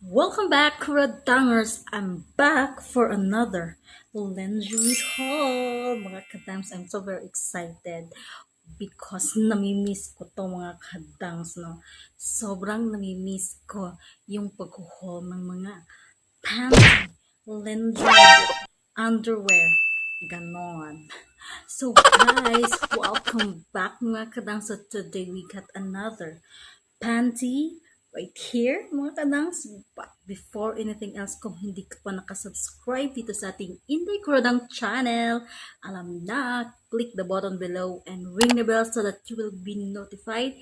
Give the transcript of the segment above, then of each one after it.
Welcome back, Kuradangerz. I'm back for another lingerie haul. Mga kadangs, I'm so very excited because namimiss ko to mga kadangs, no? Sobrang namimiss ko yung pag-haul ng mga panty, lingerie, underwear, ganon. So guys, welcome back mga kadangs. So today we got another panty right here mga kadangs. But before anything else, kung hindi ka pa nakasubscribe dito sa ating Inday Kuradang channel, alam na, click the button below and ring the bell so that you will be notified.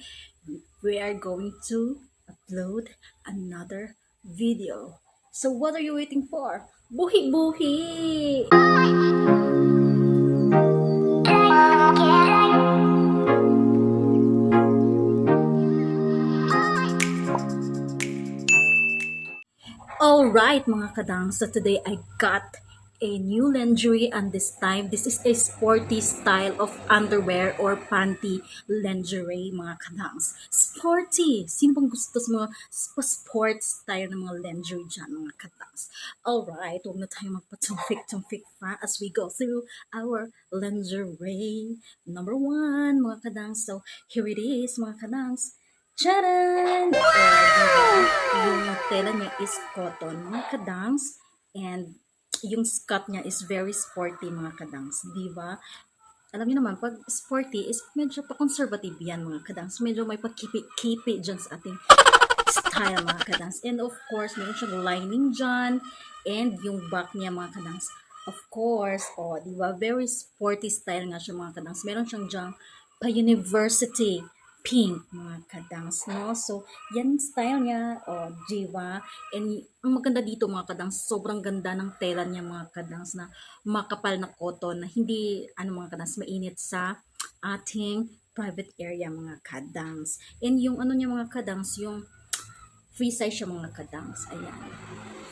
We are going to upload another video. So what are you waiting for? Buhi-buhi! All right, mga kadang. So today I got a new lingerie, and this time this is a sporty style of underwear or panty lingerie, mga kadangs. Sporty! Sino bang gusto sa mga sport style ng mga lingerie dyan, mga kadangs? All right, huwag na tayo magpatumpik-tumpik pa as we go through our lingerie. Number one, mga kadangs. So here it is, mga kadangs. Charan! Yung tela niya is cotton, mga kadangs. And yung skirt niya is very sporty, mga kadangs. Diba? Alam niyo naman, pag sporty is medyo pa-conservative yan, mga kadangs. Medyo may pakipi-kipi dyan sa ating style, mga kadangs. And of course, meron siyang lining dyan. And yung back niya, mga kadangs. Of course, diba? Very sporty style nga siya, mga kadangs. Meron siyang dyan pa-university pink, mga kadangs, no? So, yan style niya, diba? And ang maganda dito, mga kadangs, sobrang ganda ng tela niya, mga kadangs, na makapal na cotton, na hindi, mga kadangs, mainit sa ating private area, mga kadangs. And yung ano niya, mga kadangs, yung free size siya, mga kadangs. Ayan.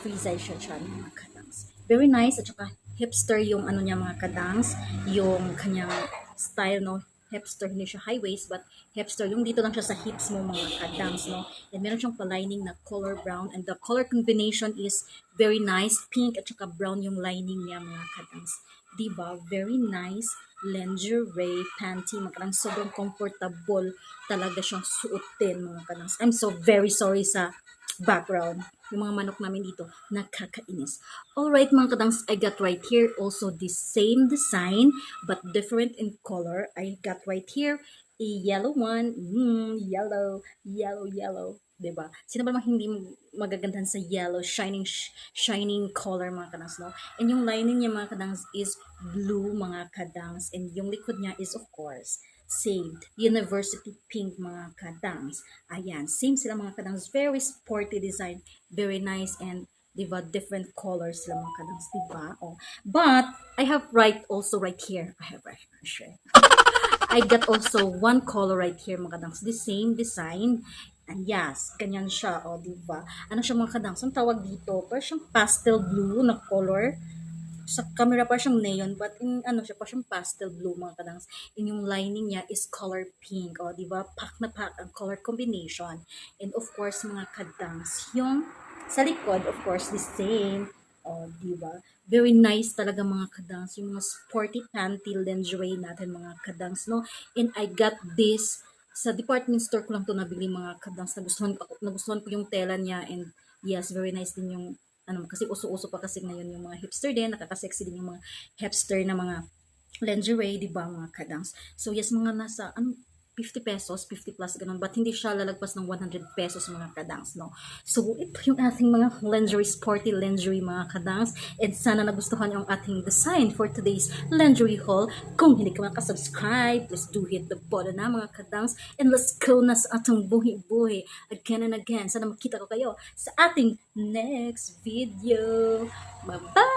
Free size siya mga kadangs. Very nice. At saka hipster yung ano niya, mga kadangs. Yung kanyang style, no? Hipster, hindi siya high waist, but hipster. Yung dito lang siya sa hips mo, mga kadangs, no? And meron siyang palining na color brown. And the color combination is very nice. Pink at saka brown yung lining niya, mga kadangs. Diba? Very nice lingerie panty. Mga sobrang comfortable talaga siyang suotin, mga kadangs. I'm so very sorry sa background. Yung mga manok namin dito, nakakainis. Alright, mga kadangs, I got right here also the same design but different in color. I got right here a yellow one. Yellow. Diba? Sino ba naman hindi magagandahan sa yellow, shining color, mga kadangs, no? And yung lining niya, mga kadangs, is blue, mga kadangs. And yung likod niya is, of course, saved university pink, mga kadangs. Ayan, same sila, mga kadangs. Very sporty design, very nice, and diba, different colors sila, mga kadangs, diba? Oh. But I have right here. I got also one color right here, mga kadangs, the same design. And yes, ganyan siya, diba? Ano siya, mga kadangs? Ang tawag dito, parang siyang pastel blue na color. Sa camera pa siyang neon, but in siya pa siyang pastel blue, mga kadangs. And yung lining niya is color pink, di ba? Pack na pack ang color combination. And of course, mga kadangs, yung sa likod, of course, the same. Di ba? Very nice talaga, mga kadangs. Yung mga sporty panty lingerie natin, mga kadangs, no? And I got this sa department store ko lang to nabili, mga kadangs. Nagustuhan ko yung tela niya, and yes, very nice din yung kasi uso-uso pa kasi ngayon yung mga hipster din, nakaka-sexy din yung mga hipster na mga lingerie, di ba, mga kadangs. So yes, mga nasa 50 pesos, 50 plus, ganun. But hindi siya lalagpas ng 100 pesos, mga kadangs, no? So, ito yung ating mga lingerie, sporty lingerie, mga kadangs. And sana nagustuhan yung ating design for today's lingerie haul. Kung hindi ka makasubscribe, please do hit the button na, mga kadangs. And let's go na sa atong buhi-buhi again and again. Sana makita ko kayo sa ating next video. Bye-bye!